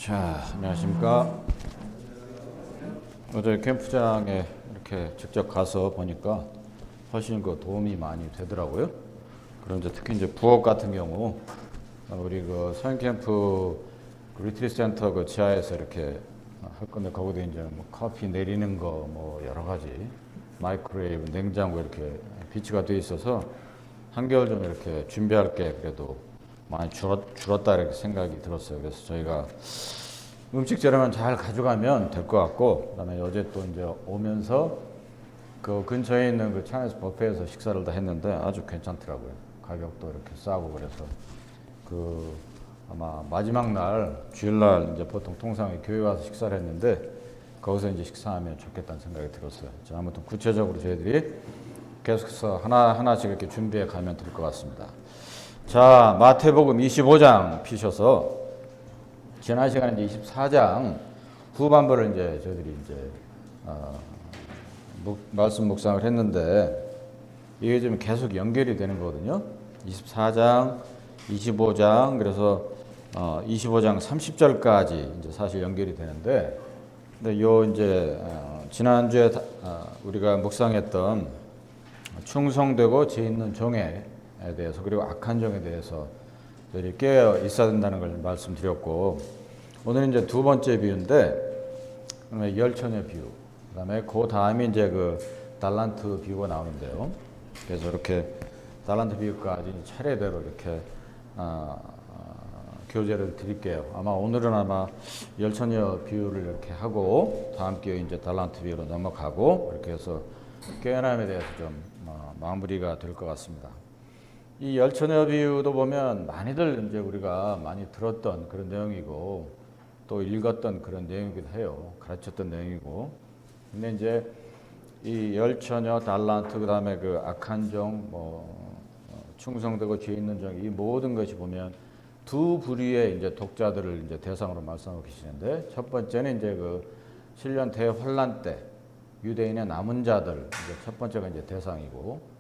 자, 안녕하십니까. 어제 캠프장에 이렇게 직접 가서 보니까 훨씬 그 도움이 많이 되더라고요. 그럼 이제 특히 이제 부엌 같은 경우 우리 그 서인 캠프 리트리트 센터 그 지하에서 이렇게 할 건데 거기도 이제 뭐 커피 내리는 거 뭐 여러 가지 마이크로웨이브 냉장고 이렇게 비치가 돼 있어서 한겨울 좀 이렇게 준비할 게 그래도 많이 줄었다 이렇게 생각이 들었어요. 그래서 저희가 음식 재료만 잘 가져가면 될 것 같고, 그다음에 어제 또 이제 오면서 그 근처에 있는 그 차이니즈 뷔페에서 식사를 다 했는데 아주 괜찮더라고요. 가격도 이렇게 싸고 그래서 그 아마 마지막 날 주일날 이제 보통 통상 교회 와서 식사를 했는데 거기서 이제 식사하면 좋겠다는 생각이 들었어요. 자, 아무튼 구체적으로 저희들이 계속해서 하나씩 이렇게 준비해 가면 될 것 같습니다. 자, 마태복음 25장 피셔서 지난 시간에 이제 24장 후반부를 이제 저희들이 이제 말씀 묵상을 했는데 이게 지금 계속 연결이 되는 거거든요. 24장, 25장 그래서 25장 30절까지 이제 사실 연결이 되는데, 근데 요 이제 지난주에 우리가 묵상했던 충성되고 죄 있는 종에 대해서 그리고 악한 종에 대해서 저희들이 깨어 있어야 된다는 걸 말씀드렸고, 오늘은 이제 두 번째 비유인데 열처녀 비유, 그다음에 그 다음에 이제 그 달란트 비유가 나오는데요. 그래서 이렇게 달란트 비유까지 차례대로 이렇게 교재를 드릴게요. 아마 오늘은 아마 열처녀 비유를 이렇게 하고 다음 기회에 이제 달란트 비유로 넘어가고 이렇게 해서 깨어남에 대해서 좀 마무리가 될 것 같습니다. 이 열처녀 비유도 보면 많이들 이제 우리가 많이 들었던 그런 내용이고 또 읽었던 그런 내용이기도 해요. 가르쳤던 내용이고. 근데 이제 이 열처녀, 달란트, 그 다음에 그 악한 종, 충성되고 죄 있는 종, 이 모든 것이 보면 두 부류의 이제 독자들을 이제 대상으로 말씀하고 계시는데, 첫 번째는 이제 그 7년 대환란 때 유대인의 남은 자들, 이제 첫 번째가 이제 대상이고,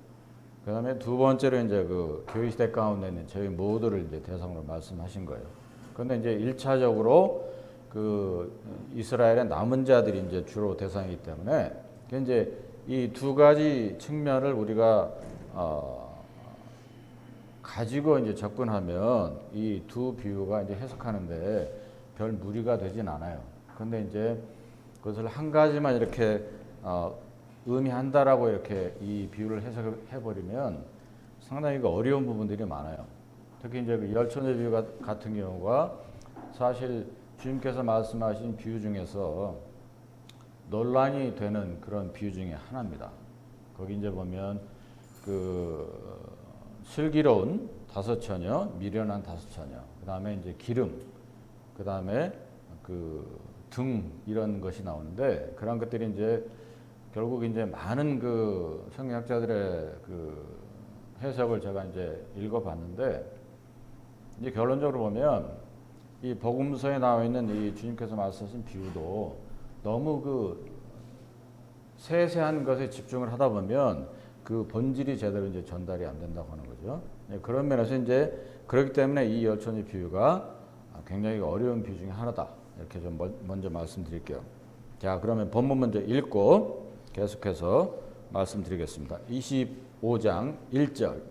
그 다음에 두 번째로 이제 그 교회 시대 가운데 있는 저희 모두를 이제 대상으로 말씀하신 거예요. 그런데 이제 1차적으로 그 이스라엘의 남은 자들이 이제 주로 대상이기 때문에 이제 이 두 가지 측면을 우리가 가지고 이제 접근하면 이 두 비유가 이제 해석하는데 별 무리가 되진 않아요. 그런데 이제 그것을 한 가지만 이렇게 의미한다라고 이렇게 이 비유를 해석해 버리면 상당히 어려운 부분들이 많아요. 특히 이제 그 열처녀 비유 같은 경우가 사실 주님께서 말씀하신 비유 중에서 논란이 되는 그런 비유 중에 하나입니다. 거기 이제 보면 그 슬기로운 다섯 처녀, 미련한 다섯 처녀, 그 다음에 이제 기름, 그 다음에 그 등 이런 것이 나오는데, 그런 것들이 이제 결국 이제 많은 그 성경학자들의 그 해석을 제가 이제 읽어봤는데, 이제 결론적으로 보면 이 복음서에 나와 있는 이 주님께서 말씀하신 비유도 너무 그 세세한 것에 집중을 하다 보면 그 본질이 제대로 이제 전달이 안 된다고 하는 거죠. 그런 면에서 이제 그렇기 때문에 이 열처녀 비유가 굉장히 어려운 비유 중에 하나다. 이렇게 좀 먼저 말씀드릴게요. 자, 그러면 본문 먼저 읽고 계속해서 말씀드리겠습니다. 25장 1절.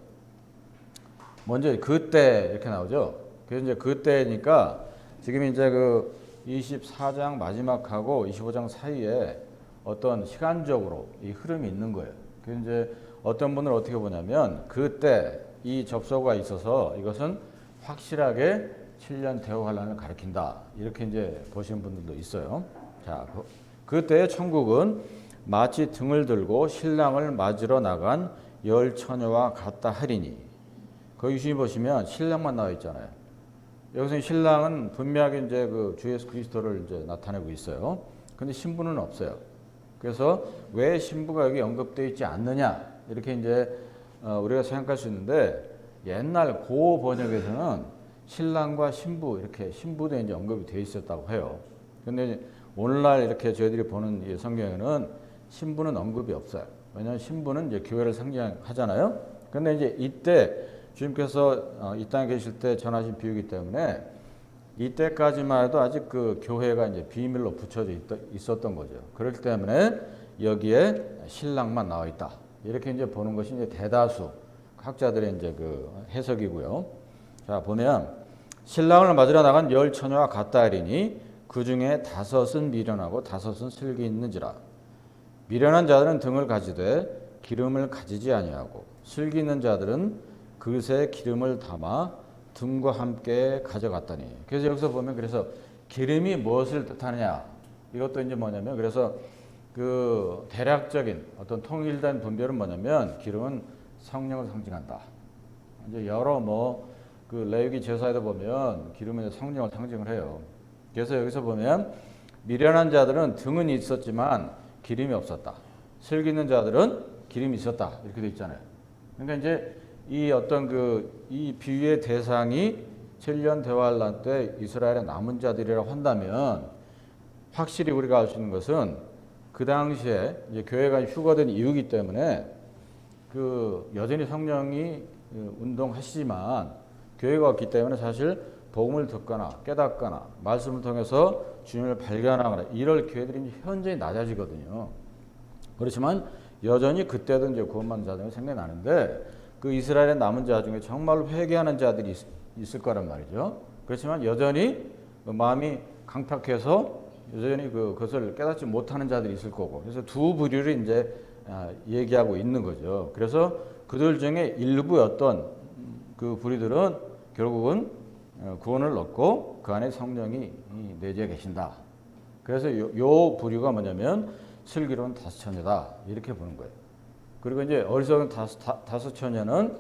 먼저 그때 이렇게 나오죠. 그래서 이제 그때니까 지금 이제 그 24장 마지막하고 25장 사이에 어떤 시간적으로 이 흐름이 있는 거예요. 그래서 이제 어떤 분은 어떻게 보냐면 그때 이 접소가 있어서 이것은 확실하게 7년 대환란을 가리킨다. 이렇게 이제 보시는 분들도 있어요. 자, 그때 천국은 마치 등을 들고 신랑을 맞으러 나간 열 처녀와 같다 하리니. 거기 주님 보시면 신랑만 나와 있잖아요. 여기서 신랑은 분명하게 이제 그 주 예수 그리스도를 이제 나타내고 있어요. 근데 신부는 없어요. 그래서 왜 신부가 여기 언급되어 있지 않느냐 이렇게 이제 우리가 생각할 수 있는데, 옛날 고 번역에서는 신랑과 신부 이렇게 신부도 이제 언급이 되어 있었다고 해요. 근데 오늘날 이렇게 저희들이 보는 이 성경에는 신부는 언급이 없어요. 왜냐하면 신부는 이제 교회를 상징하잖아요. 근데 이제 이때 주님께서 이 땅에 계실 때 전하신 비유이기 때문에 이때까지만 해도 아직 그 교회가 이제 비밀로 붙여져 있었던 거죠. 그렇기 때문에 여기에 신랑만 나와 있다. 이렇게 이제 보는 것이 이제 대다수 학자들의 이제 그 해석이고요. 자, 보면 신랑을 맞으러 나간 10처녀와 같다 하리니 그 중에 5은 미련하고 5은 슬기 있는지라. 미련한 자들은 등을 가지되 기름을 가지지 아니하고 슬기 있는 자들은 그릇에 기름을 담아 등과 함께 가져갔다니. 그래서 여기서 보면 그래서 기름이 무엇을 뜻하느냐. 이것도 이제 뭐냐면 그래서 그 대략적인 어떤 통일된 분별은 뭐냐면 기름은 성령을 상징한다. 이제 여러 그 레위기 제사에도 보면 기름은 성령을 상징을 해요. 그래서 여기서 보면 미련한 자들은 등은 있었지만 기름이 없었다. 슬기 있는 자들은 기름이 있었다. 이렇게 돼 있잖아요. 그러니까 이제 이 어떤 이 비유의 대상이 7년 대환란 때 이스라엘의 남은 자들이라고 한다면 확실히 우리가 알 수 있는 것은 그 당시에 이제 교회가 휴거된 이유이기 때문에 그 여전히 성령이 운동하시지만 교회가 없기 때문에 사실 복음을 듣거나 깨닫거나 말씀을 통해서 주님을 발견하거나 이럴 기회들이 현저히 낮아지거든요. 그렇지만 여전히 그때도 이제 구원받는 자들이 생겨나는데 그 이스라엘의 남은 자 중에 정말로 회개하는 자들이 있을 거란 말이죠. 그렇지만 여전히 마음이 강팍해서 여전히 그것을 깨닫지 못하는 자들이 있을 거고. 그래서 두 부류를 이제 얘기하고 있는 거죠. 그래서 그들 중에 일부였던 그 부류들은 결국은 구원을 얻고 그 안에 성령이 내주에 계신다. 그래서 요 부류가 뭐냐면 슬기로운 5처녀다 이렇게 보는 거예요. 그리고 이제 어리석은 5처녀는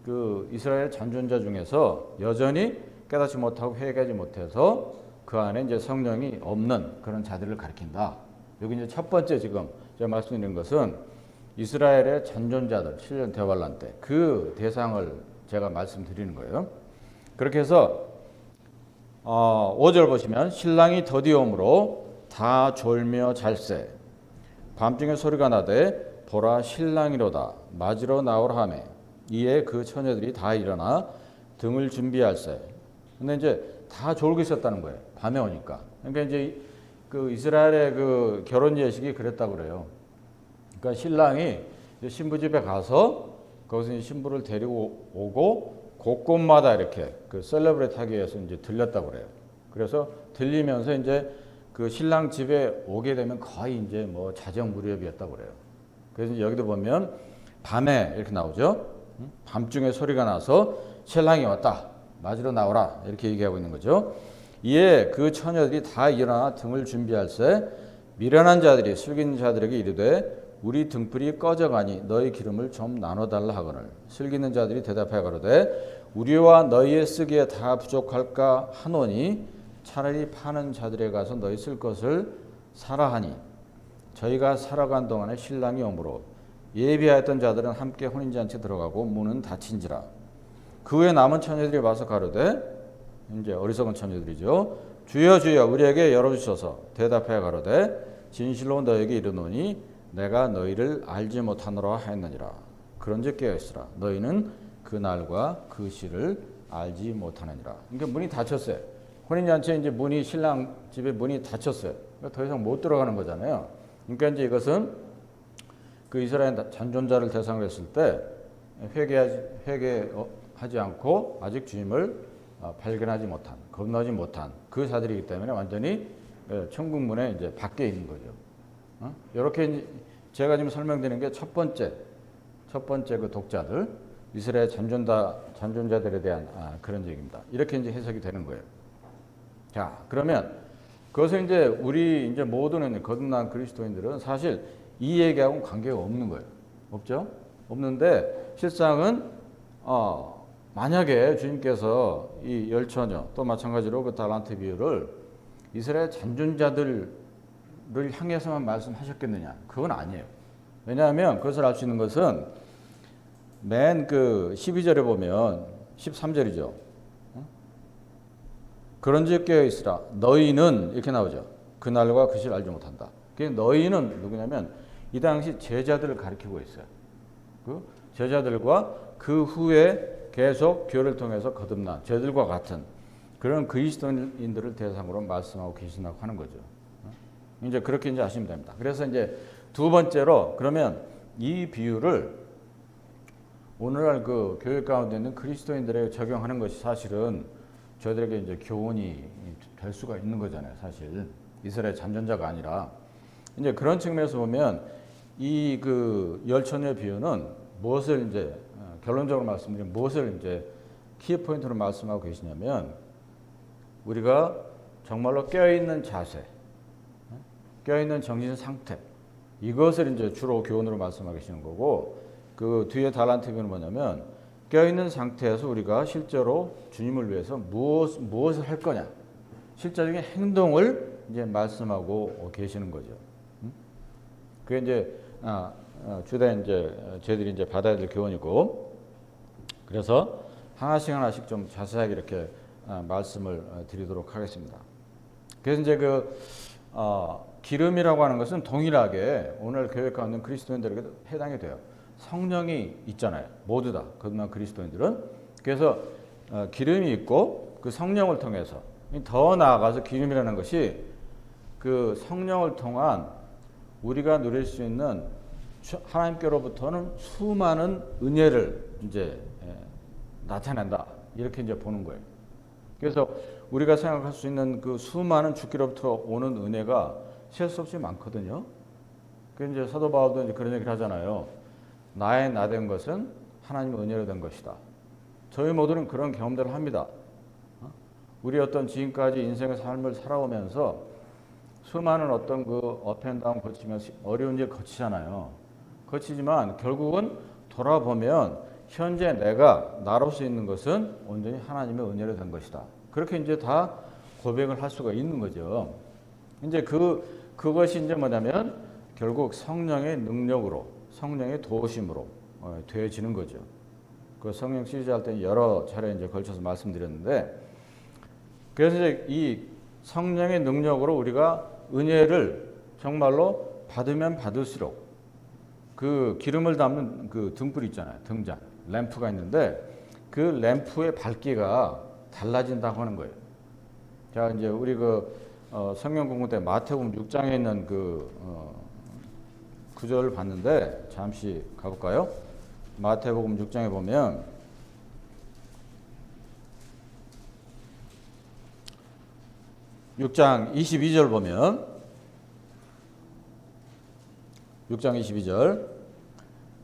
그 이스라엘 잔존자 중에서 여전히 깨닫지 못하고 회개하지 못해서 그 안에 이제 성령이 없는 그런 자들을 가리킨다. 여기 이제 첫 번째 지금 제가 말씀드린 것은 이스라엘의 잔존자들 7년 대환란 때 그 대상을 제가 말씀드리는 거예요. 그렇게 해서 5절 보시면 신랑이 더디오므로 다 졸며 잘세 밤중에 소리가 나되 보라 신랑이로다 맞으러 나오라 하매 이에 그 처녀들이 다 일어나 등을 준비할세. 근데 이제 다 졸고 있었다는 거예요. 밤에 오니까. 그러니까 이제 그 이스라엘의 그 결혼 예식이 그랬다고 그래요. 그러니까 신랑이 신부 집에 가서 거기서 신부를 데리고 오고 곳곳마다 이렇게 그 셀러브레이트 하기 위해서 이제 들렸다고 그래요. 그래서 들리면서 이제 그 신랑 집에 오게 되면 거의 이제 뭐 자정 무렵이었다고 그래요. 그래서 여기도 보면 밤에 이렇게 나오죠. 밤중에 소리가 나서 신랑이 왔다. 맞으러 나오라. 이렇게 얘기하고 있는 거죠. 이에 그 처녀들이 다 일어나 등을 준비할세 미련한 자들이 슬기 있는 자들에게 이르되 우리 등불이 꺼져가니 너희 기름을 좀 나눠달라 하거늘 슬기 있는 자들이 대답하여 가로되 우리와 너희의 쓰기에 다 부족할까 하노니 차라리 파는 자들에 가서 너희 쓸 것을 사라 하니 저희가 살아간 동안에 신랑이 오므로 예비하였던 자들은 함께 혼인잔치에 들어가고 문은 닫힌지라. 그 후에 남은 처녀들이 와서 가로되 이제 어리석은 처녀들이죠. 주여 주여 우리에게 열어주셔서 대답하여 가로되 진실로 너희에게 이르노니 내가 너희를 알지 못하노라 하였느니라. 그런즉 깨어있으라. 너희는 그 날과 그 시를 알지 못하느니라. 그러니까 문이 닫혔어요. 혼인잔치에 이제 문이 신랑 집에 문이 닫혔어요. 그러니까 더 이상 못 들어가는 거잖아요. 그러니까 이제 이것은 그 이스라엘 잔존자를 대상으로 했을 때 회개하지 않고 아직 주님을 발견하지 못한, 건너지 못한 그 자들이기 때문에 완전히 천국 문에 이제 밖에 있는 거죠. 이렇게 제가 지금 설명드리는 게 첫 번째 그 독자들 이스라엘 잔존자들에 대한 그런 얘기입니다. 이렇게 이제 해석이 되는 거예요. 자, 그러면 그것은 이제 우리 이제 모든 거듭난 그리스도인들은 사실 이 얘기하고는 관계가 없는 거예요. 없죠? 없는데 실상은 만약에 주님께서 이 10처녀 또 마찬가지로 그 달란트 비유를 이스라엘 잔존자들을 향해서만 말씀하셨겠느냐? 그건 아니에요. 왜냐하면 그것을 알 수 있는 것은 맨 그 12절에 보면 13절이죠. 그런즉 깨어있으라. 너희는 이렇게 나오죠. 그날과 그 시를 알지 못한다. 너희는 누구냐면 이 당시 제자들을 가리키고 있어요. 그 제자들과 그 후에 계속 교회를 통해서 거듭난 제자들과 같은 그런 그리스도인들을 대상으로 말씀하고 계신다고 하는 거죠. 이제 그렇게 이제 아시면 됩니다. 그래서 이제 두 번째로 그러면 이 비유를 오늘날 그 교회 가운데 있는 그리스도인들에게 적용하는 것이 사실은 저희들에게 이제 교훈이 될 수가 있는 거잖아요. 사실 이스라엘 잠전자가 아니라 이제 그런 측면에서 보면 이 그 열처녀의 비유는 무엇을 이제 결론적으로 말씀드리면 무엇을 이제 키 포인트로 말씀하고 계시냐면 우리가 정말로 깨어있는 자세, 깨어있는 정신 상태 이것을 이제 주로 교훈으로 말씀하고 계시는 거고 그 뒤에 달란트 비유는 뭐냐면 깨어있는 상태에서 우리가 실제로 주님을 위해서 무엇을 할 거냐 실제적인 행동을 이제 말씀하고 계시는 거죠. 그게 이제 주된 이제 저희들이 이제 받아야 될 교훈이고 그래서 하나씩 좀 자세하게 이렇게 말씀을 드리도록 하겠습니다. 그래서 이제 그 기름이라고 하는 것은 동일하게 오늘 교회 가운데 그리스도인들에게 해당이 돼요. 성령이 있잖아요. 모두 다 그동안 그리스도인들은 그래서 기름이 있고 그 성령을 통해서 더 나아가서 기름이라는 것이 그 성령을 통한 우리가 누릴 수 있는 하나님께로부터는 수많은 은혜를 이제 나타낸다 이렇게 이제 보는 거예요. 그래서 우리가 생각할 수 있는 그 수많은 주께로부터 오는 은혜가 셀 수 없이 많거든요. 그 이제 사도 바울도 이제 그런 얘기를 하잖아요. 나의 나 된 것은 하나님의 은혜로 된 것이다. 저희 모두는 그런 경험들을 합니다. 우리 어떤 지금까지 인생의 삶을 살아오면서 수많은 어떤 그 업앤다운 거치면서 어려운 일 거치잖아요. 거치지만 결국은 돌아보면 현재 내가 나로서 있는 것은 온전히 하나님의 은혜로 된 것이다. 그렇게 이제 다 고백을 할 수가 있는 거죠. 이제 그것이 이제 뭐냐면 결국 성령의 능력으로 성령의 도우심으로 되어지는 거죠. 그 성령 시리즈 할 때 여러 차례 이제 걸쳐서 말씀드렸는데 그래서 이제 이 성령의 능력으로 우리가 은혜를 정말로 받으면 받을수록 그 기름을 담는 그 등불 있잖아요. 등잔, 램프가 있는데 그 램프의 밝기가 달라진다고 하는 거예요. 자, 이제 우리 성경 공부 때 마태복음 6장에 있는 구절을 봤는데 잠시 가볼까요? 마태복음 6장에 보면 6장 22절 보면 6장 22절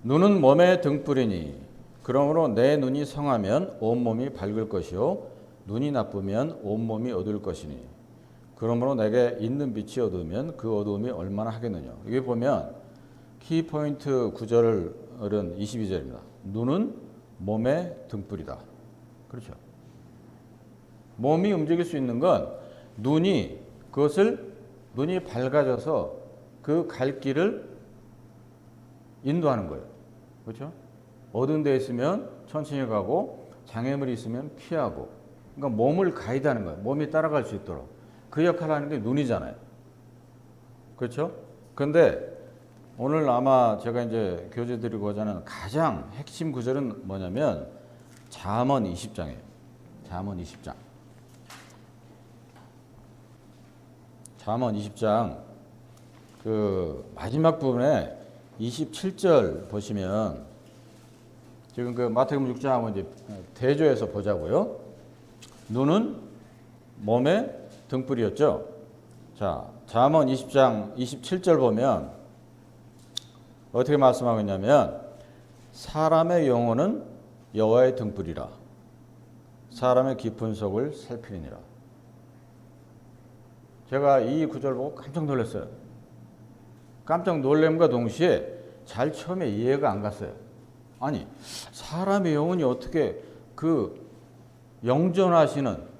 눈은 몸의 등불이니 그러므로 내 눈이 성하면 온몸이 밝을 것이요 눈이 나쁘면 온몸이 어두울 것이니 그러므로 내게 있는 빛이 어두우면 그 어두움이 얼마나 하겠느냐. 여기 보면 키포인트 구절은 22절입니다. 눈은 몸의 등불이다. 그렇죠. 몸이 움직일 수 있는 건 눈이 밝아져서 그 갈 길을 인도하는 거예요. 그렇죠? 어두운 데 있으면 천천히 가고 장애물이 있으면 피하고 그러니까 몸을 가이드하는 거예요. 몸이 따라갈 수 있도록. 그 역할을 하는 게 눈이잖아요. 그렇죠? 근데 오늘 아마 제가 이제 교재 드리고자 하는 가장 핵심 구절은 뭐냐면 잠언 20장이에요. 잠언 20장. 잠언 20장 그 마지막 부분에 27절 보시면 지금 그 마태복음 6장하고 이제 대조해서 보자고요. 눈은 몸의 등불이었죠. 자, 잠언 20장 27절 보면 어떻게 말씀하고 있냐면 사람의 영혼은 여호와의 등불이라 사람의 깊은 속을 살피느니라. 제가 이 구절 보고 깜짝 놀랐어요. 깜짝 놀람과 동시에 잘 처음에 이해가 안 갔어요. 아니 사람의 영혼이 어떻게 그 영존하시는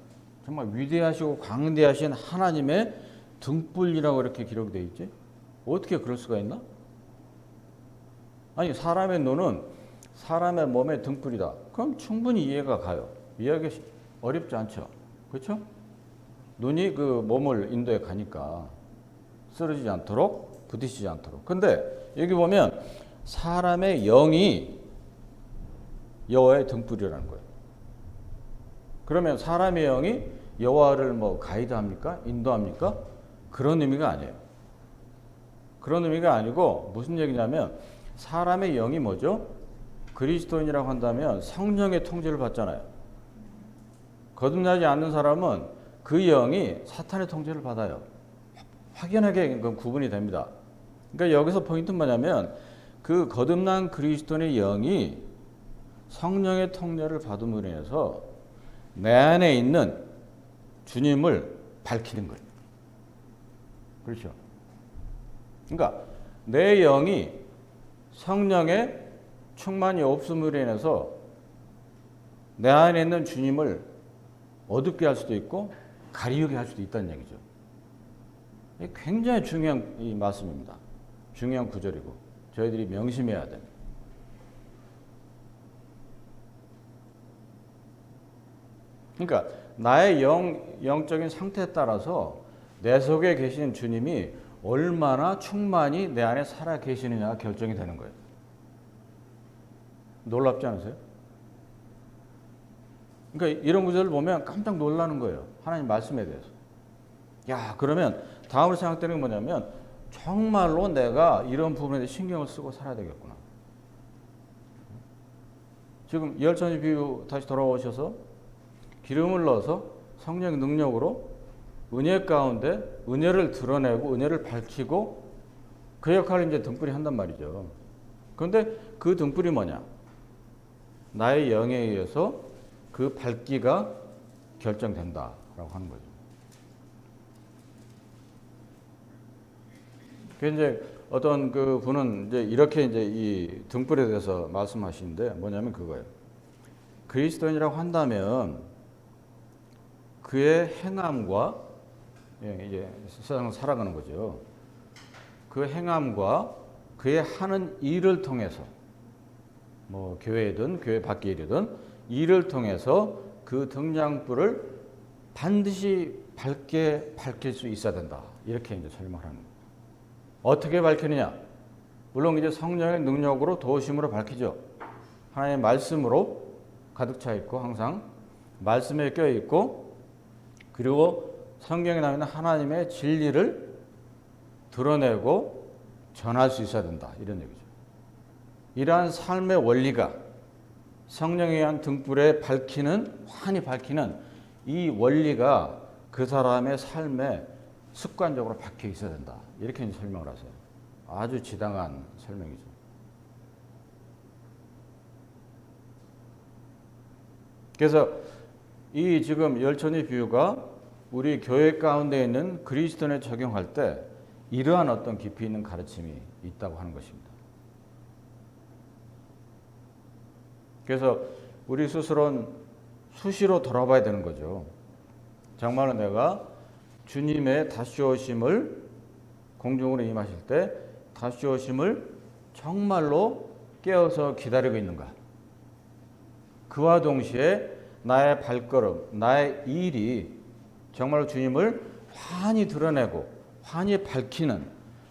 정말 위대하시고 광대하신 하나님의 등불이라고 이렇게 기록되어 있지? 어떻게 그럴 수가 있나? 아니 사람의 눈은 사람의 몸의 등불이다. 그럼 충분히 이해가 가요. 이해하기 어렵지 않죠. 그렇죠? 눈이 그 몸을 인도해 가니까 쓰러지지 않도록 부딪히지 않도록. 근데 여기 보면 사람의 영이 여호와의 등불이라는 거예요. 그러면 사람의 영이 여호와를 뭐 가이드합니까? 인도합니까? 그런 의미가 아니에요. 그런 의미가 아니고 무슨 얘기냐면 사람의 영이 뭐죠? 그리스도인이라고 한다면 성령의 통제를 받잖아요. 거듭나지 않는 사람은 그 영이 사탄의 통제를 받아요. 확연하게 구분이 됩니다. 그러니까 여기서 포인트는 뭐냐면 그 거듭난 그리스도인의 영이 성령의 통제를 받음으로 인해서 내 안에 있는 주님을 밝히는 거예요. 그렇죠? 그러니까 내 영이 성령의 충만이 없음으로 인해서 내 안에 있는 주님을 어둡게 할 수도 있고 가리우게 할 수도 있다는 얘기죠. 굉장히 중요한 이 말씀입니다. 중요한 구절이고 저희들이 명심해야 됩니다. 그러니까 나의 영적인 상태에 따라서 내 속에 계신 주님이 얼마나 충만히 내 안에 살아 계시느냐가 결정이 되는 거예요. 놀랍지 않으세요? 그러니까 이런 구절을 보면 깜짝 놀라는 거예요. 하나님 말씀에 대해서. 야, 그러면 다음으로 생각되는 게 뭐냐면 정말로 내가 이런 부분에 대해 신경을 쓰고 살아야 되겠구나. 지금 열천지 비유 다시 돌아오셔서 기름을 넣어서 성령의 능력으로 은혜 가운데 은혜를 드러내고 은혜를 밝히고 그 역할을 이제 등불이 한단 말이죠. 그런데 그 등불이 뭐냐? 나의 영에 의해서 그 밝기가 결정된다라고 하는 거죠. 그 이제 어떤 그 분은 이제 이렇게 이제 이 등불에 대해서 말씀하시는데 뭐냐면 그거예요. 그리스도인이라고 한다면 그의 행함과 이제 세상을 살아가는 거죠. 그 행함과 그의 하는 일을 통해서 뭐 교회든 교회 밖의 일이든 일을 통해서 그 등장불을 반드시 밝게 밝힐 수 있어야 된다. 이렇게 이제 설명을 하는 거예요. 어떻게 밝히느냐? 물론 이제 성령의 능력으로 도우심으로 밝히죠. 하나님의 말씀으로 가득 차 있고 항상 말씀에 껴 있고 그리고 성경에 나와 있는 하나님의 진리를 드러내고 전할 수 있어야 된다. 이런 얘기죠. 이러한 삶의 원리가 성령에 의한 등불에 밝히는 환히 밝히는 이 원리가 그 사람의 삶에 습관적으로 박혀 있어야 된다. 이렇게 이제 설명을 하세요. 아주 지당한 설명이죠. 그래서 이 지금 열천지 비유가 우리 교회 가운데 있는 그리스도인에 적용할 때 이러한 어떤 깊이 있는 가르침이 있다고 하는 것입니다. 그래서 우리 스스로는 수시로 돌아봐야 되는 거죠. 정말로 내가 주님의 다시 오심을 공중으로 임하실 때 다시 오심을 정말로 깨어서 기다리고 있는가? 그와 동시에 나의 발걸음, 나의 일이 정말로 주님을 환히 드러내고 환히 밝히는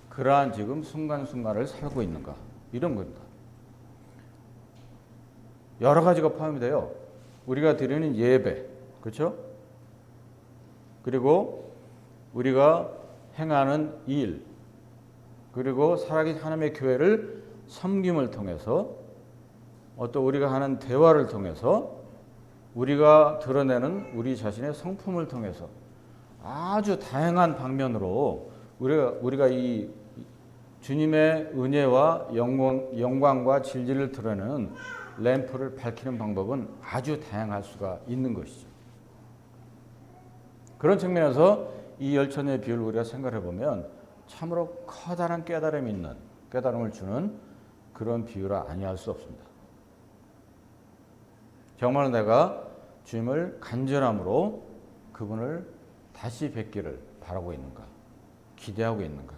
그러한 지금 순간순간을 살고 있는가? 이런 겁니다. 여러 가지가 포함이 돼요. 우리가 드리는 예배, 그렇죠? 그리고 우리가 행하는 일, 그리고 살아계신 하나님의 교회를 섬김을 통해서 어떤 우리가 하는 대화를 통해서 우리가 드러내는 우리 자신의 성품을 통해서 아주 다양한 방면으로 우리가 이 주님의 은혜와 영광과 진리를 드러내는 램프를 밝히는 방법은 아주 다양할 수가 있는 것이죠. 그런 측면에서 이 열천의 비유를 우리가 생각해 보면 참으로 커다란 깨달음을 주는 그런 비유라 아니할 수 없습니다. 정말 내가 주님을 간절함으로 그분을 다시 뵙기를 바라고 있는가? 기대하고 있는가?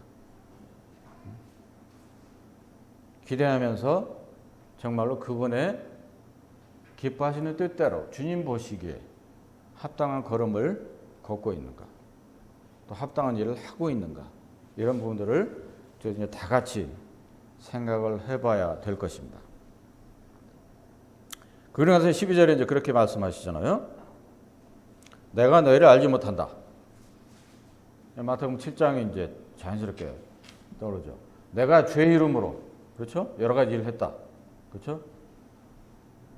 기대하면서 정말로 그분의 기뻐하시는 뜻대로 주님 보시기에 합당한 걸음을 걷고 있는가? 또 합당한 일을 하고 있는가? 이런 부분들을 저희 다 같이 생각을 해봐야 될 것입니다. 그러면서 12절에 이제 그렇게 말씀하시잖아요. 내가 너희를 알지 못한다. 마태복음 7장에 이제 자연스럽게 떠오르죠. 내가 죄의 이름으로, 그렇죠? 여러 가지 일을 했다. 그렇죠?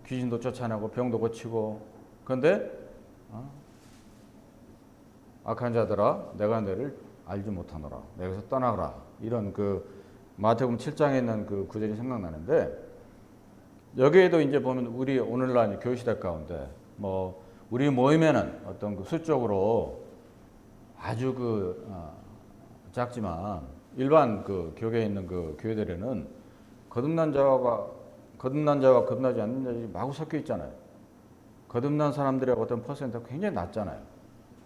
귀신도 쫓아내고 병도 고치고. 그런데 악한 자들아, 내가 너희를 알지 못하노라. 내게서 떠나거라. 이런 그 마태복음 7장에 있는 그 구절이 생각나는데, 여기에도 이제 보면 우리 오늘날 교회시대 가운데 뭐 우리 모임에는 어떤 그 수적으로 아주 작지만 일반 그 교계에 있는 그 교회들에는 거듭난 자와 거듭나지 않는 자들이 마구 섞여 있잖아요. 거듭난 사람들의 어떤 퍼센트가 굉장히 낮잖아요.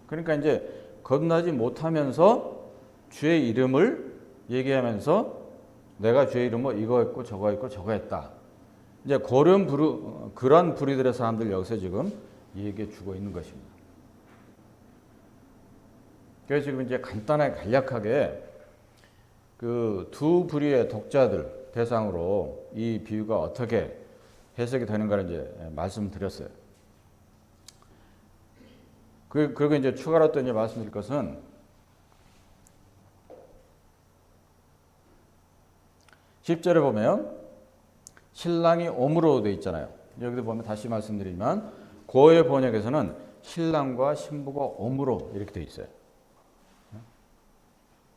그러니까 이제 거듭나지 못하면서 주의 이름을 얘기하면서 내가 주의 이름으로 이거 했고 저거 했고 저거 했다. 이제 그런 부류들의 사람들 여기서 지금 얘기해 주고 있는 것입니다. 그래서 지금 이제 간략하게 그 두 부류의 독자들 대상으로 이 비유가 어떻게 해석이 되는가를 이제 말씀드렸어요. 그리고 이제 추가로 또 이제 말씀드릴 것은 10절에 보면 신랑이 오므로 되어 있잖아요. 여기도 보면 다시 말씀드리지만 고의 번역에서는 신랑과 신부가 오므로 이렇게 되어 있어요.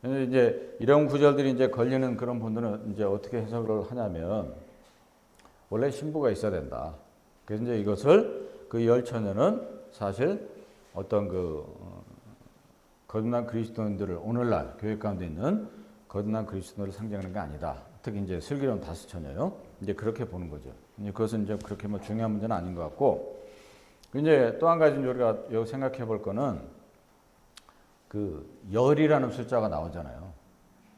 이제 이런 구절들이 이제 걸리는 그런 분들은 이제 어떻게 해석을 하냐면 원래 신부가 있어야 된다. 그래서 이제 이것을 그 열처녀는 사실 어떤 거듭난 그리스도인들을 오늘날 교회 가운데 있는 거듭난 그리스도인들을 상징하는 게 아니다. 특히 이제 슬기로운 다섯 처녀요. 이제 그렇게 보는 거죠. 이제 그것은 이제 그렇게 뭐 중요한 문제는 아닌 것 같고, 이제 또 한 가지 우리가 여기 생각해 볼 거는 그 열이라는 숫자가 나오잖아요.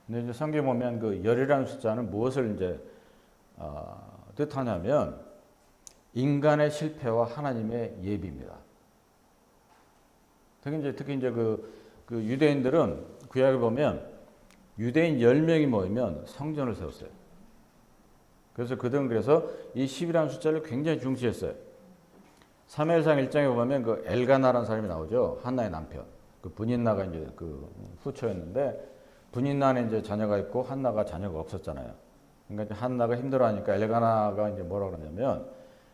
근데 이제 성경에 보면 그 열이라는 숫자는 무엇을 이제 뜻하냐면 인간의 실패와 하나님의 예비입니다. 특히 이제 그 유대인들은 구약에 보면 유대인 10명이 모이면 성전을 세웠어요. 그래서 그들은 이 10이라는 숫자를 굉장히 중시했어요. 사무엘상 1장에 보면 그 엘가나라는 사람이 나오죠. 한나의 남편. 그 분인나가 이제 그 후처였는데 분인나는 이제 자녀가 있고 한나가 자녀가 없었잖아요. 그러니까 이제 한나가 힘들어하니까 엘가나가 이제 뭐라 그러냐면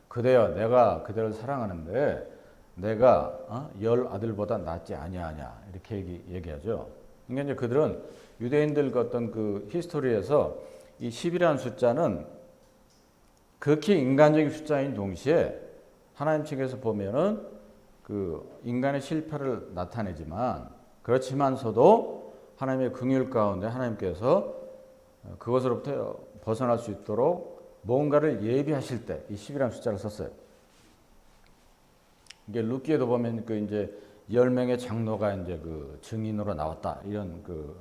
그대여 내가 그대를 사랑하는데 내가 10 아들보다 낫지 아니하냐 이렇게 얘기하죠. 그러니까 이제 그들은 유대인들 어떤 그 히스토리에서 이 10이라는 숫자는 극히 인간적인 숫자인 동시에 하나님 측에서 보면은 그 인간의 실패를 나타내지만 그렇지만서도 하나님의 긍휼 가운데 하나님께서 그것으로부터 벗어날 수 있도록 뭔가를 예비하실 때 이 10이라는 숫자를 썼어요. 이게 룻기에도 보면 그 이제 10명의 장로가 이제 그 증인으로 나왔다 이런 그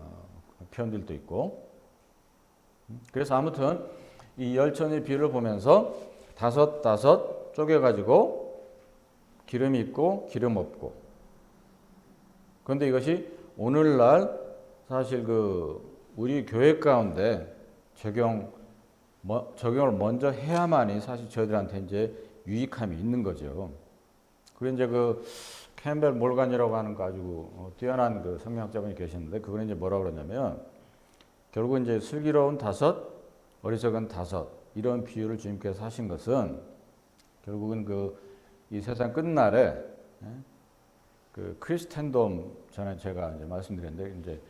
표현들도 있고. 그래서 아무튼 이 열천의 비유를 보면서 다섯 쪼개가지고 기름이 있고 기름 없고. 그런데 이것이 오늘날 사실 우리 교회 가운데 적용을 먼저 해야만이 사실 저희들한테 이제 유익함이 있는 거죠. 그리고 이제 캠벨 몰간이라고 하는 거 아주 뛰어난 그 성경학자분이 계셨는데 그분이 이제 뭐라고 그러냐면 결국 이제 슬기로운 다섯, 어리석은 다섯 이런 비유를 주님께서 하신 것은 결국은 이 세상 끝날에 그 크리스텐돔 전에 제가 이제 말씀드렸는데 이제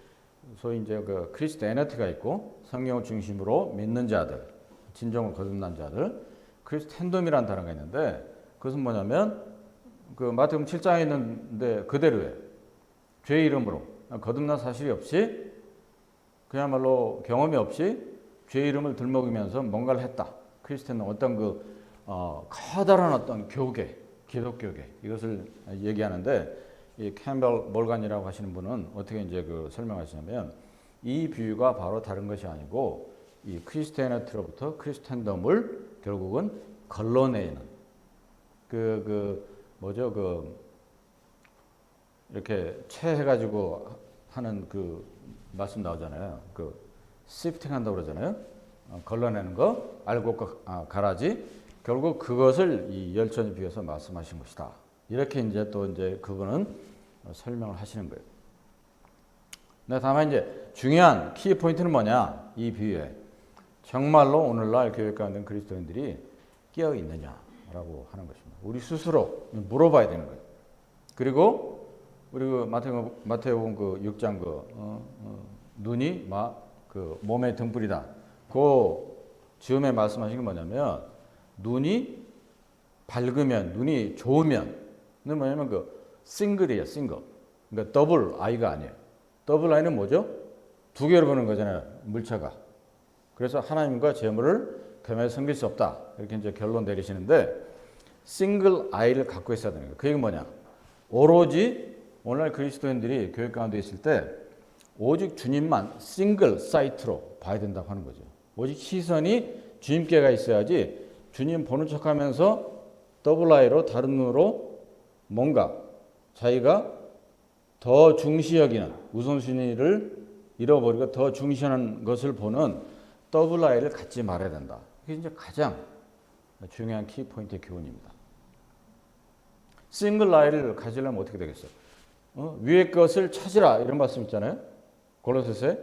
소위 이제 그 크리스티애니티가 있고 성경을 중심으로 믿는 자들, 진정으로 거듭난 자들, 크리스텐돔이라는 단어가 있는데 그것은 뭐냐면 그 마태복음 7장에 있는데 그대로예요. 죄의 이름으로 거듭난 사실이 없이 그야말로 경험이 없이 죄의 이름을 들먹이면서 뭔가를 했다. 크리스텐은 어떤 커다란 어떤 교계, 기독교계 이것을 얘기하는데 이 캠벨 몰간이라고 하시는 분은 어떻게 이제 설명하시냐면 이 비유가 바로 다른 것이 아니고 이 크리스티애니티로부터 크리스텐덤을 결국은 걸러내는 이렇게 채해가지고 하는 그 말씀 나오잖아요. 시프팅 한다고 그러잖아요. 걸러내는 거, 알곡과 가라지. 결국 그것을 이 열천에 비해서 말씀하신 것이다. 이렇게 이제 또 이제 그분은 설명을 하시는 거예요. 근데 다만 이제 중요한 키 포인트는 뭐냐? 이 비유에 정말로 오늘날 교회 가운데 있는 그리스도인들이 깨어 있느냐라고 하는 것입니다. 우리 스스로 물어봐야 되는 거예요. 그리고 우리 그 마태복음 그 6장 눈이 그 몸의 등불이다. 그 즈음에 말씀하신 게 뭐냐면 눈이 밝으면 눈이 좋으면은 뭐냐면 그 싱글이에요. 싱글. 그러니까 더블 아이가 아니에요. 더블 아이는 뭐죠? 두 개로 보는 거잖아요. 물체가. 그래서 하나님과 재물을 겸해 섬길 수 없다. 이렇게 이제 결론 내리시는데 싱글 아이를 갖고 있어야 되는 거예요. 그 얘기는 뭐냐? 오로지 오늘날 그리스도인들이 교회 가운데 있을 때 오직 주님만 싱글 사이트로 봐야 된다고 하는 거죠. 오직 시선이 주님께가 있어야지 주님 보는 척하면서 더블 아이로 다른 눈으로 뭔가 자기가 더 중시 여기는 우선순위를 잃어버리고 더 중시하는 것을 보는 더블 아이를 갖지 말아야 된다. 이게 이제 가장 중요한 키포인트의 교훈입니다. 싱글 아이를 가지려면 어떻게 되겠어요? 위의 것을 찾으라 이런 말씀 있잖아요. 골로새서에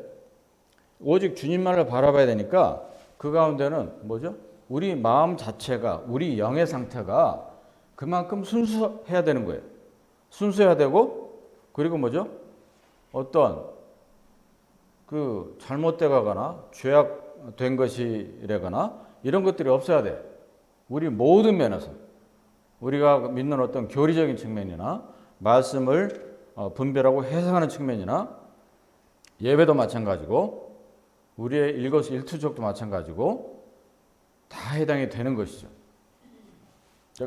오직 주님만을 바라봐야 되니까 그 가운데는 뭐죠? 우리 마음 자체가 우리 영의 상태가 그만큼 순수해야 되는 거예요. 순수해야 되고 그리고 뭐죠? 어떤 그 잘못돼 가거나 죄악된 것이라거나 이런 것들이 없어야 돼. 우리 모든 면에서 우리가 믿는 어떤 교리적인 측면이나 말씀을 분별하고 해석하는 측면이나 예배도 마찬가지고 우리의 일거수일투족도 마찬가지고 다 해당이 되는 것이죠.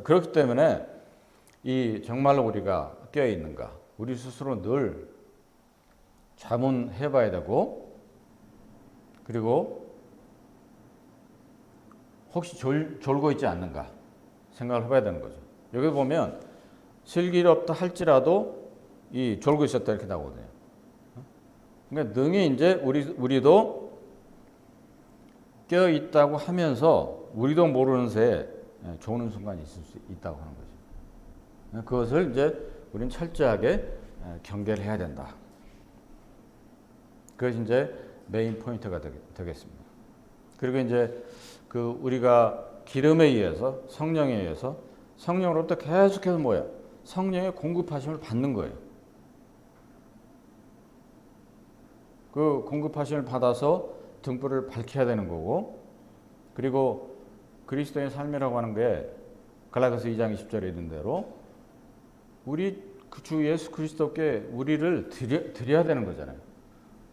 그렇기 때문에 이 정말로 우리가 깨어 있는가 우리 스스로 늘 자문해 봐야 되고 그리고 혹시 졸고 있지 않는가 생각을 해봐야 되는 거죠. 여기 보면 슬기롭다 할지라도 이 졸고 있었다 이렇게 나오거든요. 그러니까 능히 이제 우리도 깨어 있다고 하면서 우리도 모르는 새에 조는 순간이 있을 수 있다고 하는 거죠. 그것을 이제 우리는 철저하게 경계를 해야 된다. 그것이 이제 메인 포인트가 되겠습니다. 그리고 이제 그 우리가 기름에 의해서 성령에 의해서 성령으로부터 계속해서 뭐야? 성령의 공급하심을 받는 거예요. 그 공급하심을 받아서 등불을 밝혀야 되는 거고 그리고 그리스도의 삶이라고 하는 게 갈라디아서 2장 20절에 있는 대로 우리 그 주 예수 그리스도께 우리를 드려야 되는 거잖아요.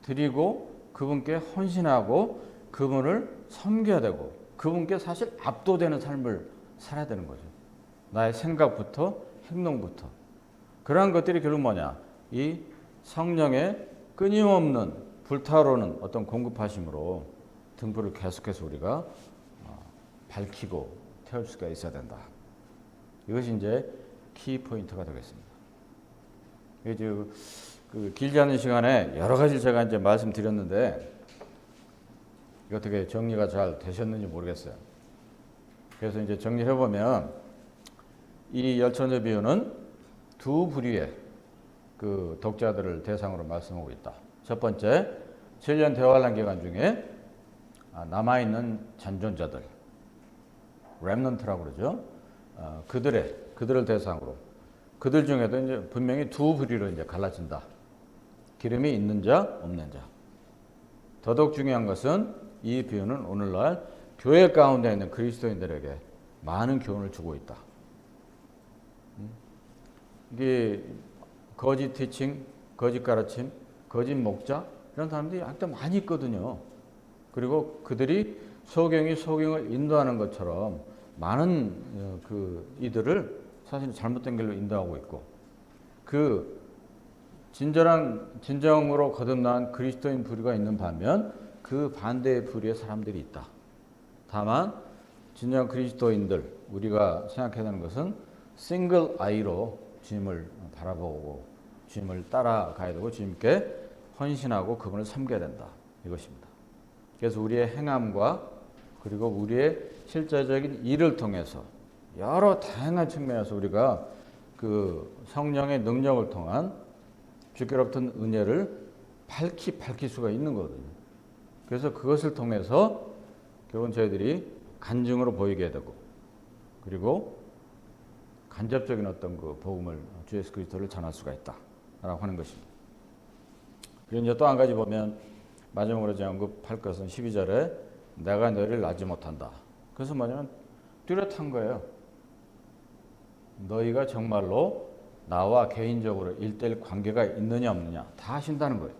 드리고 그분께 헌신하고 그분을 섬겨야 되고 그분께 사실 압도되는 삶을 살아야 되는 거죠. 나의 생각부터 행동부터. 그러한 것들이 결국 뭐냐? 이 성령의 끊임없는 불타오르는 어떤 공급하심으로 등불을 계속해서 우리가 밝히고 태울 수가 있어야 된다. 이것이 이제 키 포인트가 되겠습니다. 이제 그 길지 않은 시간에 여러 가지 제가 이제 말씀드렸는데 어떻게 정리가 잘 되셨는지 모르겠어요. 그래서 이제 정리해 보면 이 열천의 비유는 두 부류의 그 독자들을 대상으로 말씀하고 있다. 첫 번째, 7년 대환란 기간 중에 남아있는 잔존자들, 렘넌트라고 그러죠. 그들을 대상으로 그들 중에도 이제 분명히 두 부류로 이제 갈라진다. 기름이 있는 자, 없는 자. 더더욱 중요한 것은 이 비유는 오늘날 교회 가운데 있는 그리스도인들에게 많은 교훈을 주고 있다. 이게 거짓 티칭, 거짓 가르침, 거짓 목자 이런 사람들이 아직도 많이 있거든요. 그리고 그들이 소경을 인도하는 것처럼 많은 이들을 사실 잘못된 길로 인도하고 있고 그 진정으로 거듭난 그리스도인 부류가 있는 반면 그 반대의 부류의 사람들이 있다. 다만 진정 그리스도인들 우리가 생각해야 되는 것은 싱글 아이로 주님을 바라보고 주님을 따라가야 되고 주님께 헌신하고 그분을 섬겨야 된다. 이것입니다. 그래서 우리의 행함과 그리고 우리의 실제적인 일을 통해서 여러 다양한 측면에서 우리가 그 성령의 능력을 통한 주께로부터 은혜를 밝힐 수가 있는 거거든요. 그래서 그것을 통해서 결국은 저희들이 간증으로 보이게 되고, 그리고 간접적인 어떤 그 복음을, 주 예수 그리스도를 전할 수가 있다라고 하는 것입니다. 그리고 이제 또 한 가지 보면 마지막으로 제가 언급할 것은 12절에 내가 너희를 알지 못한다. 그래서 뭐냐면 뚜렷한 거예요. 너희가 정말로 나와 개인적으로 1:1 관계가 있느냐 없느냐 다 하신다는 거예요.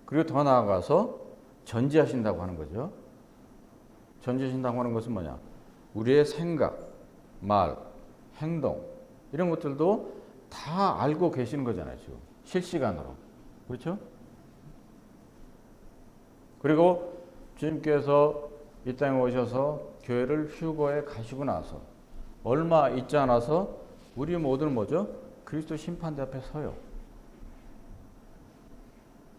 그리고 더 나아가서 전지하신다고 하는 거죠. 전지하신다고 하는 것은 뭐냐? 우리의 생각, 말, 행동 이런 것들도 다 알고 계시는 거잖아요. 지금 실시간으로. 그렇죠? 그리고 주님께서 이 땅에 오셔서 교회를 휴거에 가시고 나서 얼마 있지 않아서 우리 모두는 뭐죠? 그리스도 심판대 앞에 서요.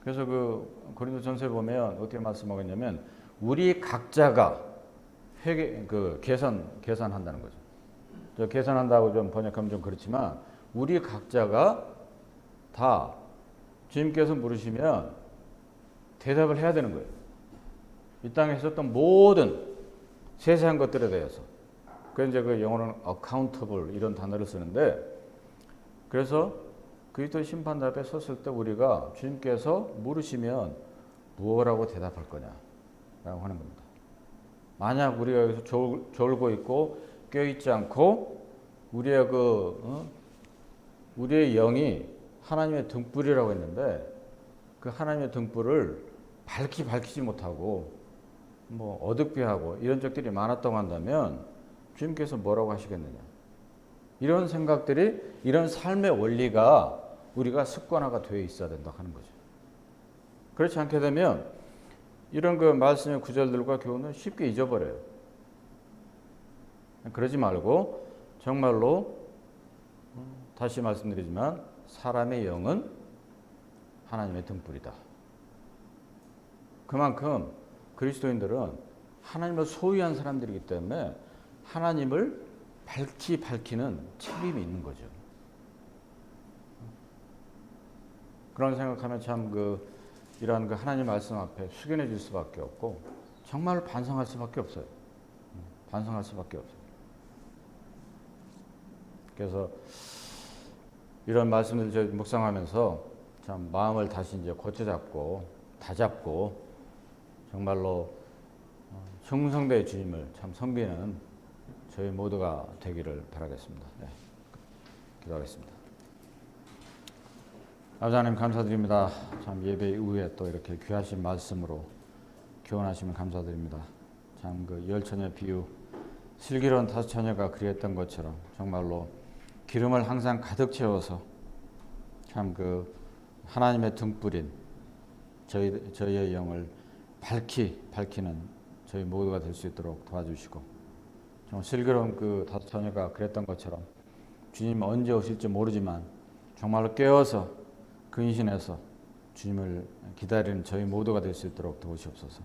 그래서 그 고린도전서에 보면 어떻게 말씀하겠냐면 우리 각자가 계산한다는 거죠. 저 계산한다고 좀 번역하면 좀 그렇지만 우리 각자가 다 주님께서 물으시면 대답을 해야 되는 거예요. 이 땅에 있었던 모든 세세한 것들에 대해서. 그래서 이제 그 영어로는 accountable 이런 단어를 쓰는데, 그래서 그리스도 심판대 앞에 섰을 때 우리가 주님께서 물으시면 무엇라고 대답할 거냐라고 하는 겁니다. 만약 우리가 여기서 졸고 있고 깨어있지 않고 우리의 영이 하나님의 등불이라고 했는데 그 하나님의 등불을 밝히지 못하고 뭐 어둡게하고 이런 적들이 많았다고 한다면 주님께서 뭐라고 하시겠느냐. 이런 생각들이, 이런 삶의 원리가 우리가 습관화가 되어 있어야 된다 하는 거죠. 그렇지 않게 되면 이런 그 말씀의 구절들과 교훈을 쉽게 잊어버려요. 그러지 말고 정말로 다시 말씀드리지만 사람의 영은 하나님의 등불이다. 그만큼 그리스도인들은 하나님을 소유한 사람들이기 때문에 하나님을 밝히는 책임이 있는 거죠. 그런 생각하면 참 이러한 그 하나님 말씀 앞에 숙연해질 수밖에 없고 정말 반성할 수밖에 없어요. 반성할 수밖에 없어요. 그래서 이런 말씀을 저희 묵상하면서 참 마음을 다시 이제 고쳐잡고 다잡고 정말로 충성되의 주님을 참 섬기는 저희 모두가 되기를 바라겠습니다. 네. 기도하겠습니다. 아버지 하나님 감사드립니다. 참 예배 이후에 또 이렇게 귀하신 말씀으로 교훈하시면 감사드립니다. 참 그 열처녀 비유, 슬기로운 5처녀가 그리했던 것처럼 정말로 기름을 항상 가득 채워서 참 그 하나님의 등불인 저희의 영을 밝히는 저희 모두가 될 수 있도록 도와주시고, 좀 슬기로운 그 5처녀가 그랬던 것처럼 주님 언제 오실지 모르지만 정말로 깨어서 근신해서 주님을 기다리는 저희 모두가 될 수 있도록 도우시옵소서.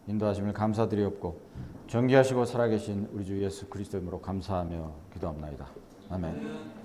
인도하심을 감사드리옵고 존귀하시고 살아계신 우리 주 예수 그리스도 이름으로 감사하며 기도합나이다. 아멘.